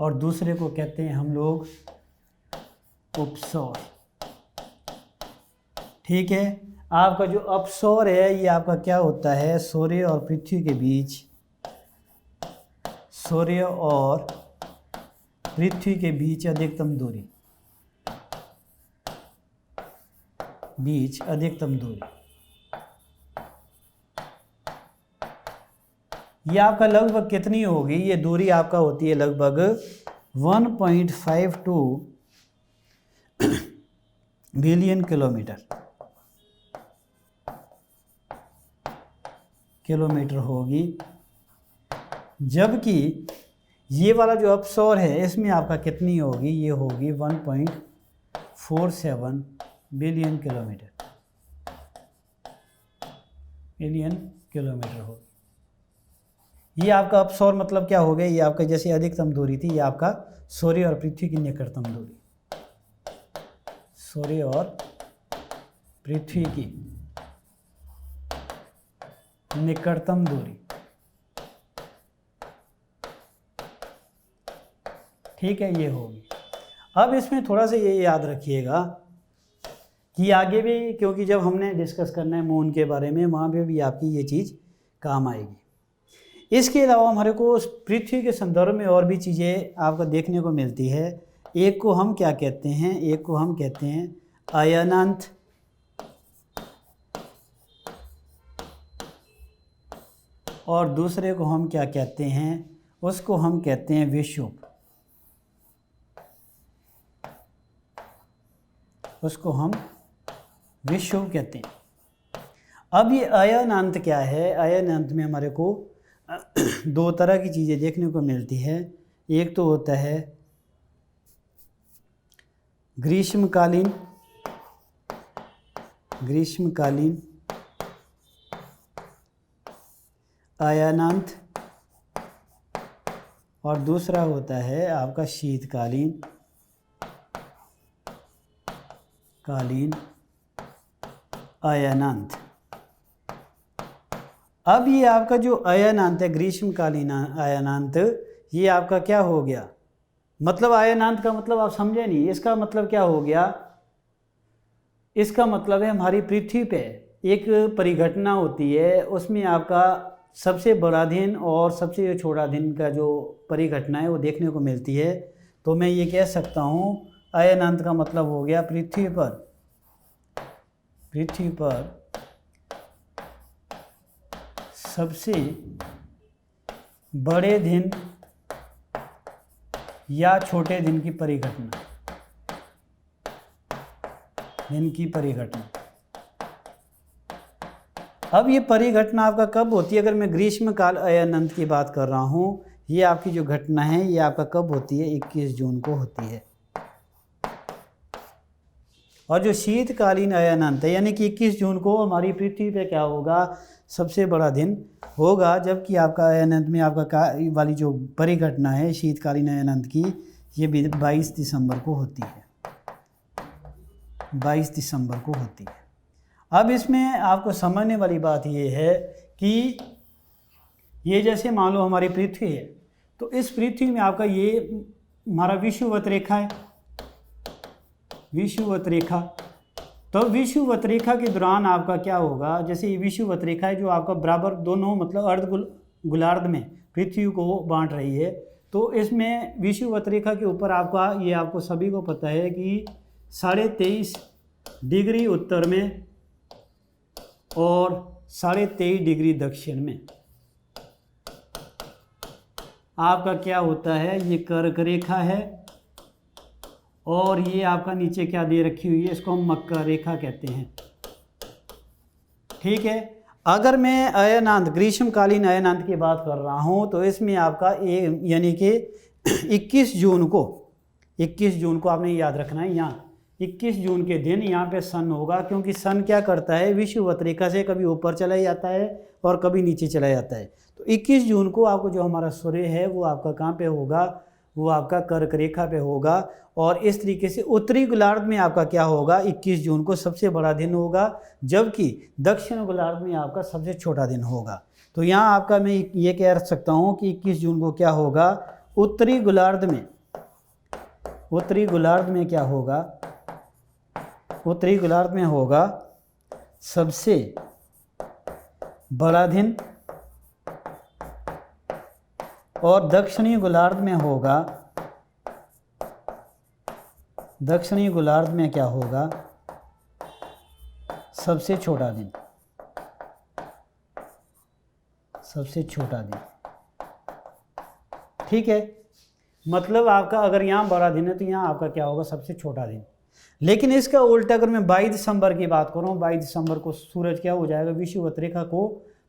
Speaker 1: और दूसरे को कहते हैं हम लोग उपसौर। ठीक है, आपका जो अपसौर है ये आपका क्या होता है, सूर्य और पृथ्वी के बीच, सूर्य और पृथ्वी के बीच अधिकतम दूरी, अधिकतम दूरी। ये आपका लगभग कितनी होगी, ये दूरी आपका होती है लगभग 1.52 बिलियन किलोमीटर होगी। जबकि ये वाला जो अपसौर है इसमें आपका कितनी होगी, ये होगी 1.47 बिलियन किलोमीटर होगी। ये आपका अपसौर मतलब क्या हो गया, ये आपका जैसे अधिकतम दूरी थी, ये आपका सूर्य और पृथ्वी की निकटतम दूरी, सूर्य और पृथ्वी की निकटतम दूरी। ठीक है, ये होगी। अब इसमें थोड़ा सा ये याद रखिएगा कि आगे भी, क्योंकि जब हमने डिस्कस करना है मून के बारे में, वहाँ पे भी आपकी ये चीज़ काम आएगी। इसके अलावा हमारे को पृथ्वी के संदर्भ में और भी चीज़ें आपको देखने को मिलती है। एक को हम क्या कहते हैं, एक को हम कहते हैं अयनांत, और दूसरे को हम क्या कहते हैं, उसको हम कहते हैं विषुव, उसको हम विषुव कहते हैं। अब ये अयनांत क्या है, अयनांत में हमारे को दो तरह की चीज़ें देखने को मिलती है। एक तो होता है ग्रीष्मकालीन अयनांत, और दूसरा होता है आपका शीतकालीन अयनांत। अब ये आपका जो अयनांत है, ग्रीष्मकालीन अयनांत, ये आपका क्या हो गया, मतलब अयनांत का मतलब आप समझे नहीं, इसका मतलब क्या हो गया, इसका मतलब है हमारी पृथ्वी पे एक परिघटना होती है, उसमें आपका सबसे बड़ा दिन और सबसे छोटा दिन का जो परिघटना है वो देखने को मिलती है। तो मैं ये कह सकता हूँ अयनांत का मतलब हो गया पृथ्वी पर सबसे बड़े दिन या छोटे दिन की परिघटना। अब ये परिघटना आपका कब होती है, अगर मैं ग्रीष्मकाल अयनांत की बात कर रहा हूँ, ये आपकी जो घटना है ये आपका कब होती है, 21 जून को होती है। और जो शीतकालीन अयनांत है, यानी कि 21 जून को हमारी पृथ्वी पे क्या होगा, सबसे बड़ा दिन होगा। जबकि आपका अयनांत में आपका वाली जो परिघटना है शीतकालीन अयनांत की, ये 22 दिसंबर को होती है, 22 दिसंबर को होती है। अब इसमें आपको समझने वाली बात ये है कि ये जैसे मान लो हमारी पृथ्वी है, तो इस पृथ्वी में आपका ये हमारा विषुवत रेखा है, विषुवत रेखा। तो विषुवत रेखा के दौरान आपका क्या होगा, जैसे ये विषुवत रेखा है जो आपका बराबर दोनों मतलब अर्ध गोलार्ध में पृथ्वी को बांट रही है, तो इसमें विषुवत रेखा के ऊपर आपका, ये आपको सभी को पता है कि 23.5 डिग्री उत्तर में और 23.5 डिग्री दक्षिण में आपका क्या होता है, ये कर्क रेखा है, और ये आपका नीचे क्या दे रखी हुई है, इसको हम मकर रेखा कहते हैं। ठीक है, अगर मैं अयनांत, ग्रीष्मकालीन अयनांत की बात कर रहा हूँ, तो इसमें आपका यानी कि 21 जून को आपने याद रखना है, यहाँ 21 जून के दिन यहाँ पे सन होगा, क्योंकि सन क्या करता है, विषुवत रेखा से कभी ऊपर चला जाता है और कभी नीचे चला जाता है। तो 21 जून को आपको जो हमारा सूर्य है वो आपका कहाँ पे होगा, वो आपका कर्क रेखा पे होगा। और इस तरीके से उत्तरी गोलार्ध में आपका क्या होगा, 21 जून को सबसे बड़ा दिन होगा, जबकि दक्षिण गोलार्ध में आपका सबसे छोटा दिन होगा। तो यहाँ आपका मैं ये कह सकता हूँ कि 21 जून को क्या होगा, उत्तरी गोलार्ध में क्या होगा, उत्तरी गोलार्ध में होगा सबसे बड़ा दिन, और दक्षिणी गोलार्ध में होगा, दक्षिणी गोलार्ध में क्या होगा, सबसे छोटा दिन, सबसे छोटा दिन। ठीक है, मतलब आपका अगर यहाँ बड़ा दिन है तो यहाँ आपका क्या होगा, सबसे छोटा दिन। लेकिन इसका उल्टा अगर मैं 22 दिसंबर की बात करूँ, 22 दिसंबर को सूरज क्या हो जाएगा, विषुवत रेखा को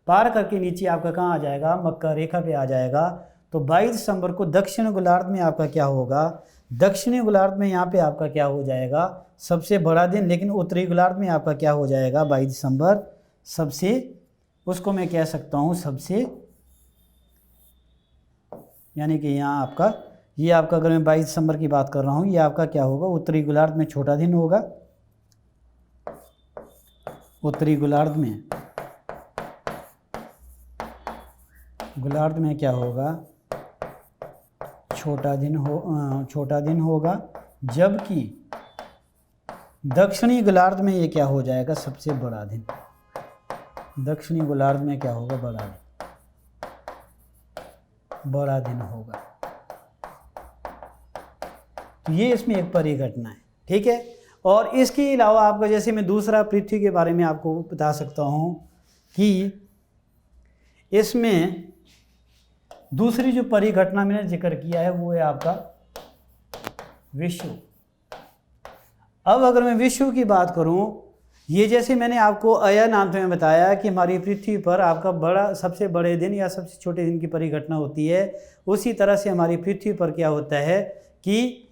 Speaker 1: पार करके नीचे आपका कहाँ आ जाएगा, मकर रेखा पे आ जाएगा। तो 22 दिसंबर को दक्षिण गोलार्ध में आपका क्या होगा, दक्षिणी गोलार्ध में यहाँ पे आपका क्या हो जाएगा, सबसे बड़ा दिन। लेकिन उत्तरी गोलार्ध में आपका क्या हो जाएगा 22 दिसंबर, सबसे, उसको मैं कह सकता हूँ सबसे, यानी कि यहाँ आपका ये आपका अगर मैं 22 दिसंबर की बात कर रहा हूँ, ये आपका क्या होगा, उत्तरी गोलार्ध में छोटा दिन होगा। उत्तरी गोलार्ध में क्या होगा, छोटा दिन होगा, जबकि दक्षिणी गोलार्ध में ये क्या हो जाएगा, सबसे बड़ा दिन। दक्षिणी गोलार्ध में क्या होगा, बड़ा दिन होगा। तो ये इसमें एक परिघटना है। ठीक है, और इसके अलावा आपका जैसे मैं दूसरा पृथ्वी के बारे में आपको बता सकता हूँ कि इसमें दूसरी जो परिघटना मैंने जिक्र किया है वो है आपका विषु। अब अगर मैं विषु की बात करूँ, ये जैसे मैंने आपको अयनांत में बताया कि हमारी पृथ्वी पर आपका सबसे बड़े दिन या सबसे छोटे दिन की परिघटना होती है, उसी तरह से हमारी पृथ्वी पर क्या होता है कि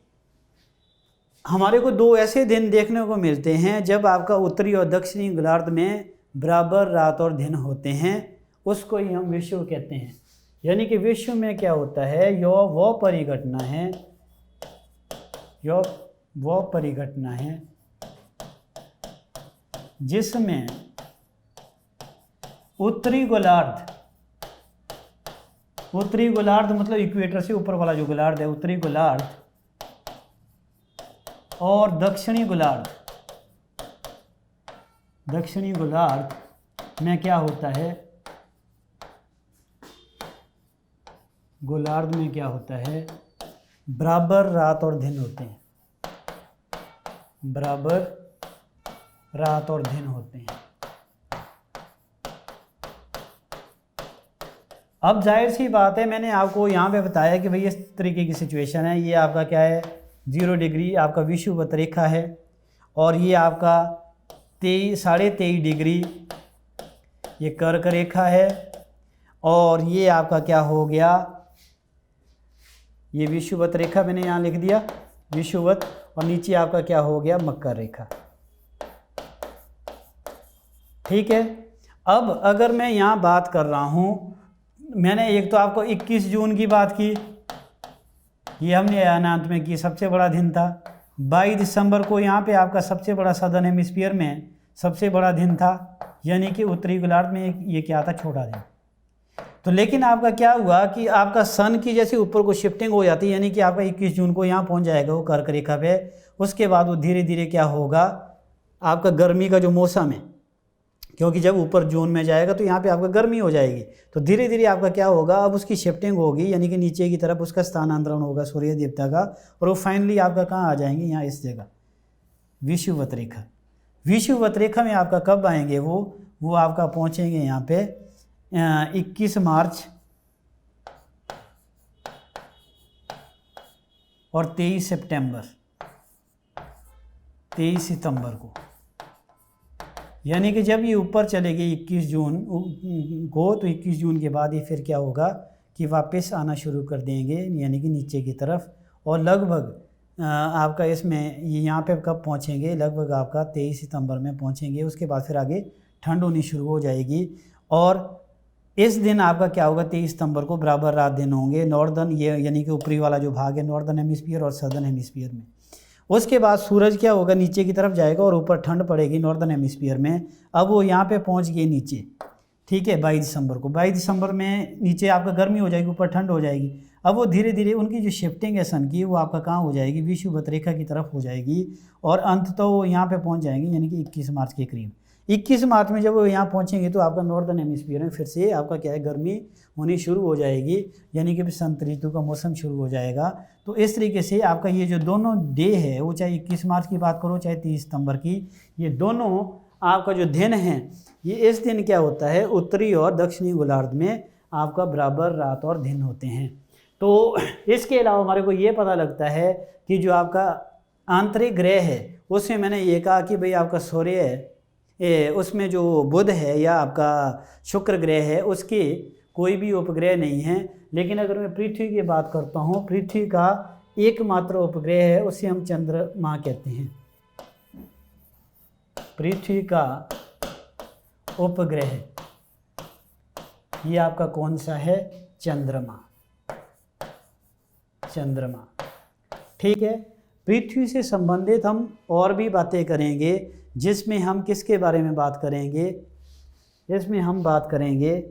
Speaker 1: हमारे को दो ऐसे दिन देखने को मिलते हैं जब आपका उत्तरी और दक्षिणी गोलार्ध में बराबर रात और दिन होते हैं, उसको ही हम विषुव कहते हैं। यानी कि विश्व में क्या होता है, वो परिघटना है जिसमें उत्तरी गोलार्ध मतलब इक्वेटर से ऊपर वाला जो गोलार्ध है, उत्तरी गोलार्ध, और दक्षिणी गोलार्ध में क्या होता है, गोलार्ध में क्या होता है, बराबर रात और दिन होते हैं, बराबर रात और दिन होते हैं। अब जाहिर सी बात है, मैंने आपको यहाँ पे बताया कि भाई इस तरीके की सिचुएशन है, ये आपका क्या है 0 डिग्री आपका विषुवत रेखा है, और ये आपका 23.5 डिग्री ये कर्क रेखा है, और ये आपका क्या हो गया, ये विषुवत रेखा मैंने यहाँ लिख दिया विषुवत, और नीचे आपका क्या हो गया मकर रेखा। ठीक है, अब अगर मैं यहाँ बात कर रहा हूँ, मैंने एक तो आपको 21 जून की बात की, ये हमने अयनांत में की, सबसे बड़ा दिन था। 22 दिसंबर को यहाँ पे आपका सबसे बड़ा सदर्न हेमिस्फीयर में सबसे बड़ा दिन था, यानी कि उत्तरी गोलार्ध में ये क्या था, छोटा दिन। तो लेकिन आपका क्या हुआ कि आपका सन की जैसे ऊपर को शिफ्टिंग हो जाती है, यानी कि आपका 21 जून को यहाँ पहुँच जाएगा वो कर्क रेखा पे, उसके बाद वो धीरे धीरे क्या होगा, आपका गर्मी का जो मौसम है, क्योंकि जब ऊपर जून में जाएगा तो यहाँ पे आपका गर्मी हो जाएगी, तो धीरे धीरे आपका क्या होगा, अब उसकी शिफ्टिंग होगी, यानी कि नीचे की तरफ उसका स्थानांतरण होगा सूर्य देवता का, और वो फाइनली आपका कहाँ आ जाएंगे, यहाँ इस जगह विषुवत रेखा। विषुवत रेखा में आपका कब आएंगे, वो आपका पहुँचेंगे यहाँ पे 21 मार्च और 23 सितंबर को, यानी कि जब ये ऊपर चलेगी 21 जून को, तो 21 जून के बाद ये फिर क्या होगा कि वापस आना शुरू कर देंगे, यानी कि नीचे की तरफ, और लगभग आपका इसमें ये यहाँ पे कब पहुँचेंगे, लगभग आपका 23 सितंबर में पहुँचेंगे। उसके बाद फिर आगे ठंड होनी शुरू हो जाएगी, और इस दिन आपका क्या होगा, 23 सितंबर को बराबर रात दिन होंगे नॉर्दर्न, ये यानी कि ऊपरी वाला जो भाग है नॉर्दर्न हेमिस्फीयर और सदर्न हेमिस्फीयर में। उसके बाद सूरज क्या होगा, नीचे की तरफ जाएगा और ऊपर ठंड पड़ेगी नॉर्दर्न हेमिस्फीयर में। अब वो यहाँ पे पहुँच गए नीचे, ठीक है, 22 दिसंबर को। 22 दिसंबर में नीचे आपका गर्मी हो जाएगी, ऊपर ठंड हो जाएगी। अब वो धीरे धीरे उनकी जो शिफ्टिंग है सन की, वो आपका कहाँ हो जाएगी, विषुवत रेखा की तरफ हो जाएगी और अंत तो वो यहाँ पे पहुँच जाएंगी, यानी कि 21 मार्च के करीब। 21 मार्च में जब वो यहाँ पहुँचेंगे तो आपका नॉर्दर्न हेमिस्फीयर में फिर से आपका क्या है, गर्मी होनी शुरू हो जाएगी, यानी कि बसंत ऋतु का मौसम शुरू हो जाएगा। तो इस तरीके से आपका ये जो दोनों डे है, वो चाहे 21 मार्च की बात करो चाहे 30 सितंबर की, ये दोनों आपका जो दिन है, ये इस दिन क्या होता है, उत्तरी और दक्षिणी गोलार्ध में आपका बराबर रात और दिन होते हैं। तो इसके अलावा हमारे को ये पता लगता है कि जो आपका आंतरिक ग्रह है, उसमें मैंने ये कहा कि भाई आपका सूर्य है, उसमें जो बुध है या आपका शुक्र ग्रह है, उसके कोई भी उपग्रह नहीं है। लेकिन अगर मैं पृथ्वी की बात करता हूँ, पृथ्वी का एकमात्र उपग्रह है, उसे हम चंद्रमा कहते हैं। पृथ्वी का उपग्रह ये आपका कौन सा है, चंद्रमा, चंद्रमा, ठीक है। पृथ्वी से संबंधित हम और भी बातें करेंगे, जिसमें हम किसके बारे में बात करेंगे, इसमें हम बात करेंगे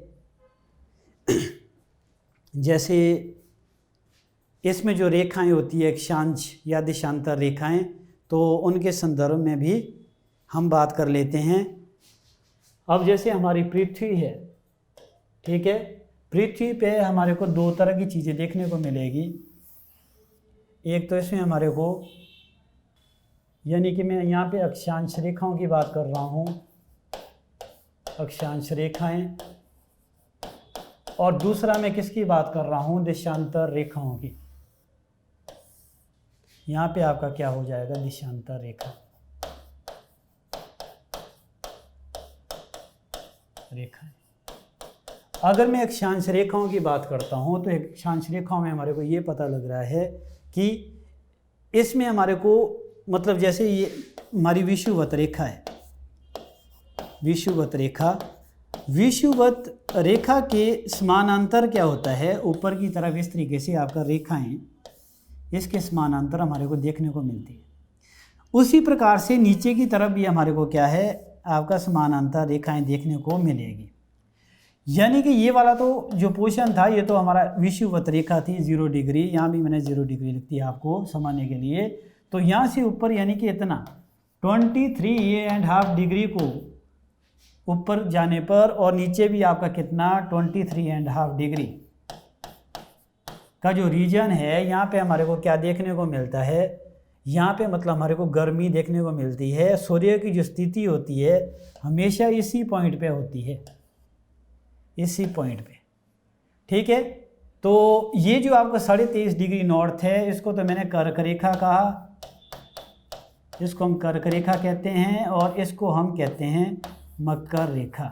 Speaker 1: जैसे इसमें जो रेखाएं होती है, अक्षांश या देशांतर रेखाएं, तो उनके संदर्भ में भी हम बात कर लेते हैं। अब जैसे हमारी पृथ्वी है, ठीक है, पृथ्वी पे हमारे को दो तरह की चीज़ें देखने को मिलेगी। एक तो इसमें हमारे को, यानी कि मैं यहाँ पे अक्षांश रेखाओं की बात कर रहा हूँ, अक्षांश रेखाएं, और दूसरा मैं किसकी बात कर रहा हूँ, देशांतर रेखाओं की। यहाँ पे आपका क्या हो जाएगा, देशांतर रेखा, रेखाएं। अगर मैं अक्षांश रेखाओं की बात करता हूँ, तो अक्षांश रेखाओं में हमारे को ये पता लग रहा है कि इसमें हमारे को, मतलब जैसे ये हमारी विषुवत रेखा है, विषुवत रेखा, विषुवत रेखा के समानांतर क्या होता है, ऊपर की तरफ इस तरीके से आपका रेखाएं इसके समानांतर हमारे को देखने को मिलती है। उसी प्रकार से नीचे की तरफ भी हमारे को क्या है, आपका समानांतर रेखाएं देखने को मिलेगी। यानी कि ये वाला तो जो पोर्शन था, ये तो हमारा विषुवत रेखा थी 0 डिग्री, यहाँ भी मैंने 0 डिग्री लिख दी आपको समझने के लिए। तो यहाँ से ऊपर यानी कि इतना 23.5 डिग्री को ऊपर जाने पर, और नीचे भी आपका कितना 23.5 डिग्री का जो रीजन है, यहाँ पे हमारे को क्या देखने को मिलता है, यहाँ पे मतलब हमारे को गर्मी देखने को मिलती है। सूर्य की जो स्थिति होती है हमेशा इसी पॉइंट पे होती है, इसी पॉइंट पे, ठीक है। तो ये जो आपका 23.5 डिग्री नॉर्थ है, इसको तो मैंने कर्क रेखा कहा, इसको हम कर्क रेखा कहते हैं, और इसको हम कहते हैं मकर रेखा।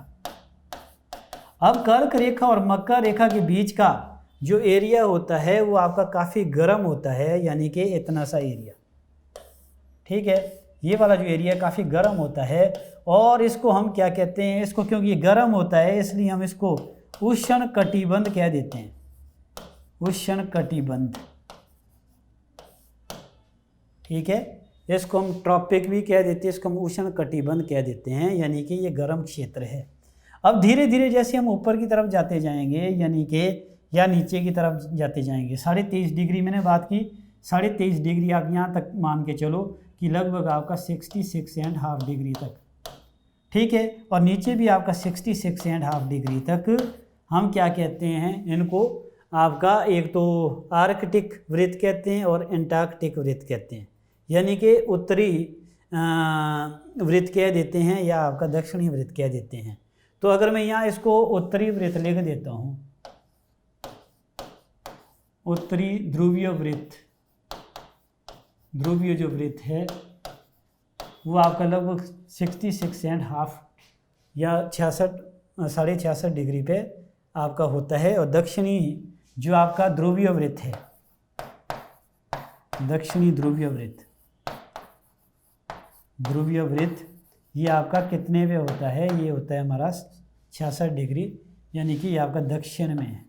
Speaker 1: अब कर्क रेखा और मकर रेखा के बीच का जो एरिया होता है, वो आपका काफ़ी गर्म होता है, यानी कि इतना सा एरिया, ठीक है। ये वाला जो एरिया काफ़ी गर्म होता है, और इसको हम क्या कहते हैं, इसको क्योंकि ये गर्म होता है इसलिए हम इसको उष्ण कटिबंध कह देते हैं, उष्ण कटिबंध, ठीक है। इसको हम ट्रॉपिक भी कह देते हैं, इसको हम उष्ण कटिबंध कह देते हैं, यानी कि ये गर्म क्षेत्र है। अब धीरे धीरे जैसे हम ऊपर की तरफ जाते जाएंगे, यानी कि या नीचे की तरफ जाते जाएंगे, 23.5 डिग्री मैंने बात की, 23.5 डिग्री आप यहाँ तक मान के चलो कि लगभग आपका 66.5 डिग्री तक, ठीक है। और नीचे भी आपका 66.5 डिग्री तक हम क्या कहते हैं, इनको आपका एक तो आर्कटिक वृत्त कहते हैं और एंटार्कटिक वृत्त कहते हैं, यानी कि उत्तरी वृत्त कह देते हैं या आपका दक्षिणी वृत्त कह देते हैं। तो अगर मैं यहाँ इसको उत्तरी वृत्त लिख देता हूँ, उत्तरी ध्रुवीय वृत्त, ध्रुवीय जो वृत्त है वो आपका लगभग 66.5 या 66.5 डिग्री पे आपका होता है। और दक्षिणी जो आपका ध्रुवीय वृत्त है, दक्षिणी ध्रुवीय वृत्त, ध्रुवीय वृत्त ये आपका कितने पे होता है, ये होता है हमारा 66 डिग्री, यानी कि ये आपका दक्षिण में है,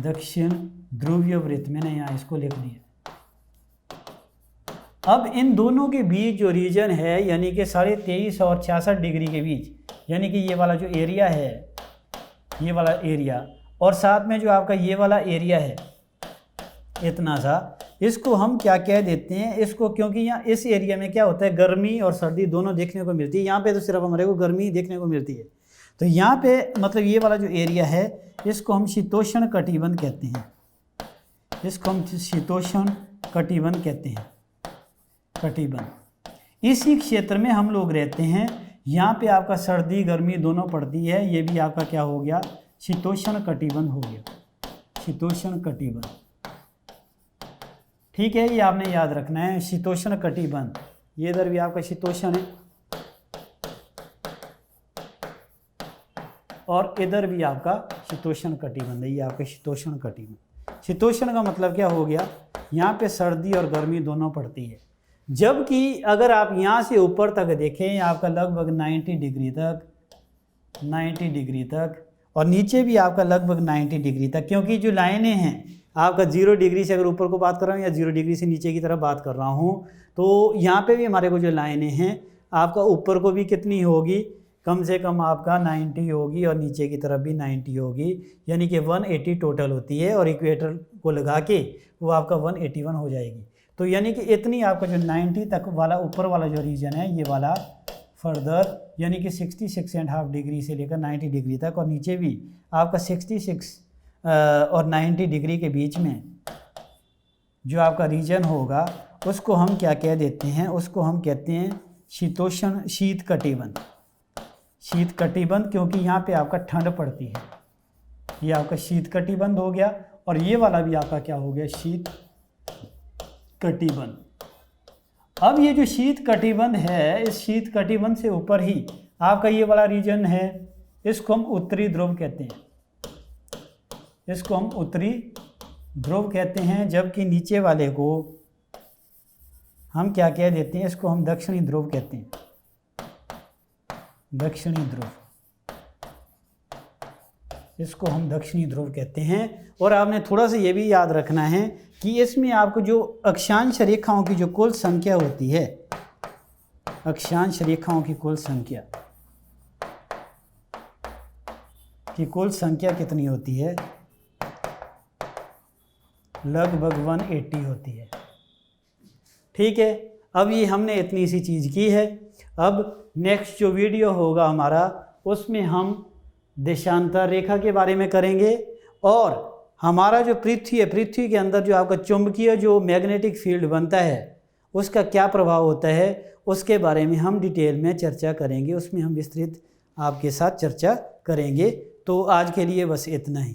Speaker 1: दक्षिण ध्रुवीय वृत्त, मैंने यहाँ इसको लिख दिया। अब इन दोनों के बीच जो रीजन है यानी कि 23.5 और 66 डिग्री के बीच, यानी कि ये वाला जो एरिया है, ये वाला एरिया, और साथ में जो आपका ये वाला एरिया है इतना सा, इसको हम क्या कह देते हैं इसको, क्योंकि यहाँ इस एरिया में क्या होता है, गर्मी और सर्दी दोनों देखने को मिलती है। यहाँ पे तो सिर्फ हमारे को गर्मी ही देखने को मिलती है। तो यहाँ पे मतलब ये वाला जो एरिया है इसको हम शीतोष्ण कटिबंध कहते हैं, इसको हम शीतोष्ण कटिबंध कहते हैं, कटिबंध। इसी क्षेत्र में हम लोग रहते हैं। यहाँ पे आपका सर्दी गर्मी दोनों पड़ती है। ये भी आपका क्या हो गया, शीतोष्ण कटिबंध हो गया, शीतोष्ण कटिबंध। ठीक है, ये आपने याद रखना है, शीतोष्ण कटिबंध। ये इधर भी आपका शीतोष्ण है और इधर भी आपका शीतोष्ण कटिबंध है। ये आपका शीतोष्ण कटिबंध। शीतोष्ण का मतलब क्या हो गया, यहाँ पे सर्दी और गर्मी दोनों पड़ती है। जबकि अगर आप यहाँ से ऊपर तक देखें, आपका लगभग 90 डिग्री तक, 90 डिग्री तक, और नीचे भी आपका लगभग 90 डिग्री तक, क्योंकि जो लाइनें हैं आपका 0 डिग्री से अगर ऊपर को बात कर रहा हूँ या 0 डिग्री से नीचे की तरफ बात कर रहा हूँ, तो यहाँ पे भी हमारे को जो लाइनें हैं आपका ऊपर को भी कितनी होगी, कम से कम आपका 90 होगी और नीचे की तरफ भी 90 होगी, यानी कि 180 टोटल होती है, और इक्वेटर को लगा के वो आपका 181 हो जाएगी। तो यानी कि इतनी आपका जो 90 तक वाला ऊपर वाला जो रीजन है, ये वाला फर्दर यानी कि 66.5 डिग्री से लेकर 90 डिग्री तक, और नीचे भी आपका 66 और 90 डिग्री के बीच में जो आपका रीजन होगा उसको हम क्या कह देते हैं, उसको हम कहते हैं शीतोष्ण शीत कटिबंध, शीत कटिबंध, क्योंकि यहाँ पे आपका ठंड पड़ती है। ये आपका शीत कटिबंध हो गया, और ये वाला भी आपका क्या हो गया, शीत कटिबंध। अब ये जो शीत कटिबंध है, इस शीत कटिबंध से ऊपर ही आपका ये वाला रीजन है, इसको हम उत्तरी ध्रुव कहते हैं, इसको हम उत्तरी ध्रुव कहते हैं। जबकि नीचे वाले को हम क्या कह देते हैं, इसको हम दक्षिणी ध्रुव कहते हैं, दक्षिणी ध्रुव, इसको हम दक्षिणी ध्रुव कहते हैं। और आपने थोड़ा सा ये भी याद रखना है कि इसमें आपको जो अक्षांश रेखाओं की जो कुल संख्या होती है, अक्षांश रेखाओं की कुल संख्या कितनी होती है, लगभग 180 होती है। ठीक है, अब ये हमने इतनी सी चीज़ की है। अब नेक्स्ट जो वीडियो होगा हमारा, उसमें हम देशांतर रेखा के बारे में करेंगे, और हमारा जो पृथ्वी है, पृथ्वी के अंदर जो आपका चुंबकीय जो मैग्नेटिक फील्ड बनता है उसका क्या प्रभाव होता है, उसके बारे में हम डिटेल में चर्चा करेंगे। उसमें हम विस्तृत आपके साथ चर्चा करेंगे। तो आज के लिए बस इतना ही।